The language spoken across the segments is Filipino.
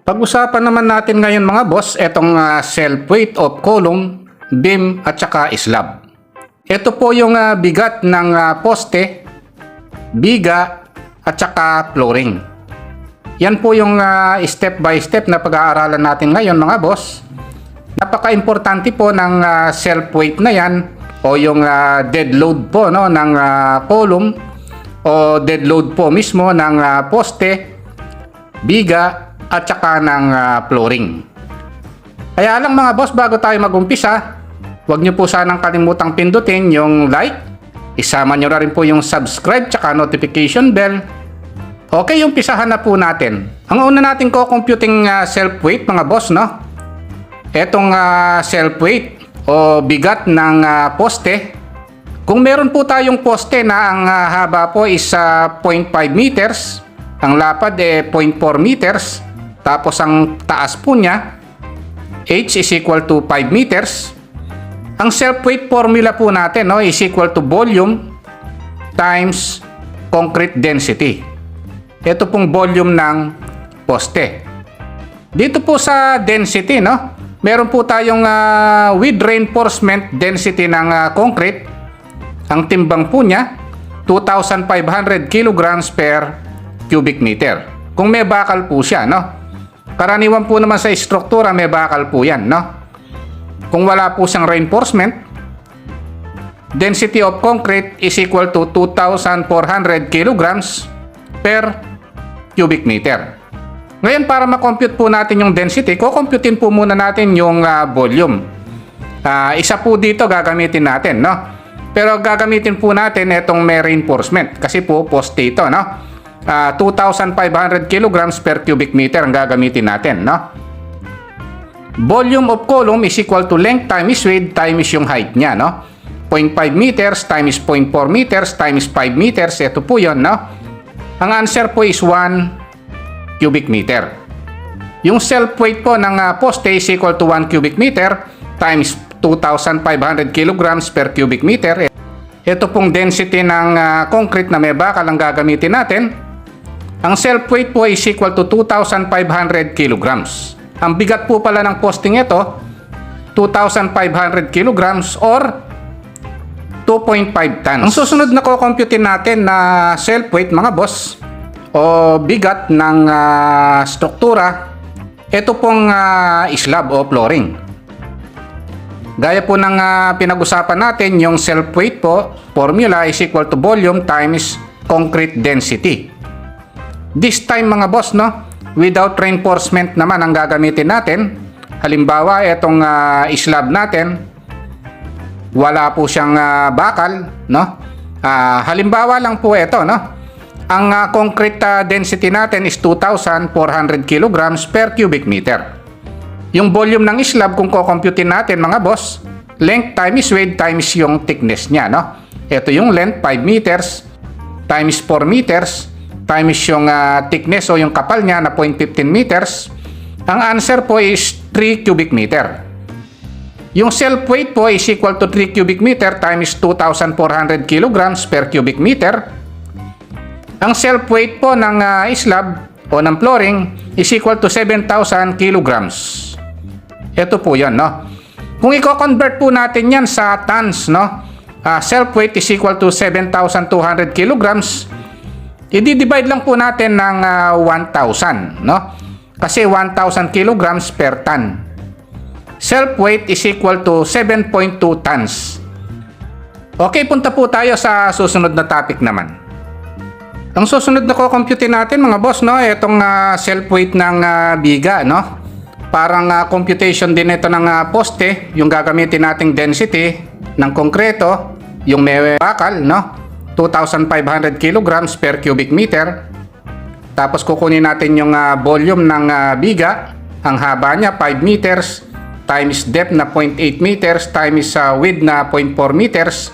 Pag-usapan naman natin ngayon mga boss, itong self-weight of column, beam at saka slab. Ito po yung bigat ng poste, biga at saka flooring. Yan po yung step by step na pag-aaralan natin ngayon mga boss. Napaka-importante po ng self-weight na yan o yung dead load po no, ng column o dead load po mismo ng poste, biga at saka ng flooring. Kaya lang mga boss, bago tayo mag-umpisa, huwag nyo po sanang kalimutang pindutin yung like, isama nyo na rin po yung subscribe tsaka notification bell. Okay, umpisahan na po natin. Ang una natin computing self-weight mga boss, no? Etong self-weight o bigat ng poste. Kung meron po tayong poste na ang haba po is 0.5 meters, ang lapad 0.4 meters, tapos ang taas po niya, H is equal to 5 meters. Ang self-weight formula po natin no, is equal to volume times concrete density. Ito pong volume ng poste. Dito po sa density, no, meron po tayong with reinforcement density ng concrete. Ang timbang po niya, 2,500 kilograms per cubic meter. Kung may bakal po siya, no? Karaniwan po naman sa struktura may bakal po yan, no? Kung wala po siyang reinforcement, density of concrete is equal to 2,400 kilograms per cubic meter. Ngayon, para makompute po natin yung density, kukomputin po muna natin yung volume. Isa po dito gagamitin natin, no? Pero gagamitin po natin itong may reinforcement kasi po poste ito, no? 2,500 kilograms per cubic meter ang gagamitin natin, no? Volume of column is equal to length times width times yung height niya, no? 0.5 meters times 0.4 meters times 5 meters, ito po yun, no? Ang answer po is 1 cubic meter. Yung self-weight po ng poste is equal to 1 cubic meter times 2,500 kilograms per cubic meter. Ito pong density ng concrete na may bakal ang gagamitin natin. Ang self-weight po is equal to 2,500 kilograms. Ang bigat po pala ng posting ito, 2,500 kilograms or 2.5 tons. Ang susunod na kukomputin natin na self-weight mga boss o bigat ng struktura, ito pong slab o flooring. Gaya po ng pinag-usapan natin, yung self-weight po, formula is equal to volume times concrete density. This time mga boss, no, without reinforcement naman ang gagamitin natin. Halimbawa, itong slab natin, wala po siyang bakal, no? Halimbawa lang po ito, no? Ang concrete density natin is 2,400 kilograms per cubic meter. Yung volume ng slab, kung kukomputin natin mga boss, length times width times yung thickness niya, no? Ito yung length, 5 meters times 4 meters times yung thickness o yung kapal niya na 0.15 meters. Ang answer po is 3 cubic meter. Yung self-weight po is equal to 3 cubic meter times 2,400 kilograms per cubic meter. Ang self-weight po ng slab o ng flooring is equal to 7,000 kilograms. Ito po yan, no? Kung i-convert po natin yan sa tons, no? Self-weight is equal to 7,200 kilograms. I-divide lang po natin ng 1,000, no? Kasi 1,000 kilograms per ton. Self-weight is equal to 7.2 tons. Okay, punta po tayo sa susunod na topic naman. Ang susunod na kukomputin natin mga boss, no? Itong self-weight ng biga, no? Parang computation din ito ng poste, yung gagamitin nating density ng konkreto, yung may bakal, no? 2,500 kilograms per cubic meter. Tapos kukunin natin yung volume ng biga. Ang haba niya 5 meters times depth na 0.8 meters times width na 0.4 meters.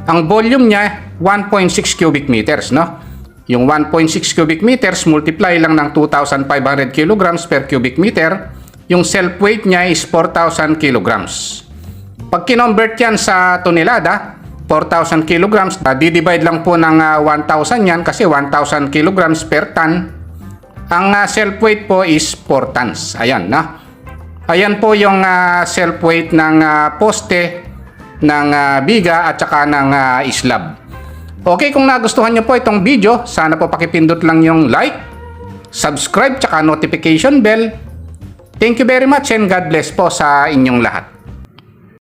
Ang volume niya 1.6 cubic meters, no? Yung 1.6 cubic meters multiply lang ng 2,500 kilograms per cubic meter. Yung self-weight niya is 4,000 kilograms. Pag kinonvert yan sa tonelada, 4,000 kilograms, didivide lang po ng 1,000 yan kasi 1,000 kilograms per ton. Ang self-weight po is 4 tons. Ayan, na. Ayan po yung self-weight ng poste, ng biga at saka ng slab. Okay, kung nagustuhan nyo po itong video, sana po pakipindot lang yung like, subscribe, tsaka notification bell. Thank you very much and God bless po sa inyong lahat.